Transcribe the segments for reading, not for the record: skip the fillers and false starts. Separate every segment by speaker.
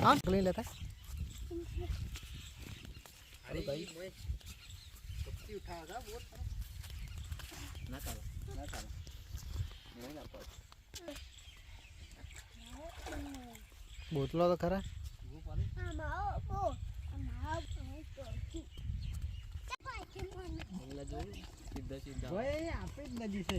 Speaker 1: हाँ ले लेता है।
Speaker 2: अरे भाई मैं कुत्ती उठाएगा वो ना चला नहीं ना पड़
Speaker 1: बोतलो तो खरा
Speaker 2: वो पाले अगला जो सीधा सीधा
Speaker 1: ओए आपे नदी से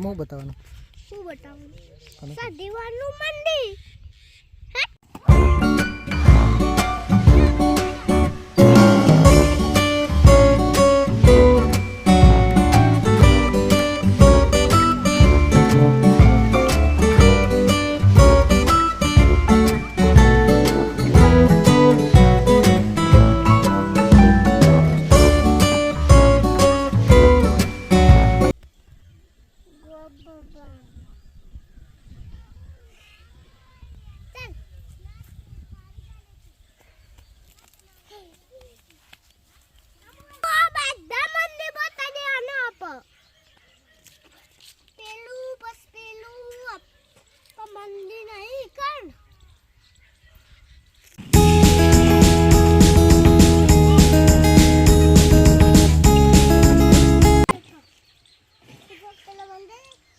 Speaker 1: હું બતાવવાનું
Speaker 3: શું બતાવું સદીવાનું મંદિર મંદિર નહીં કર પેલા મંદિર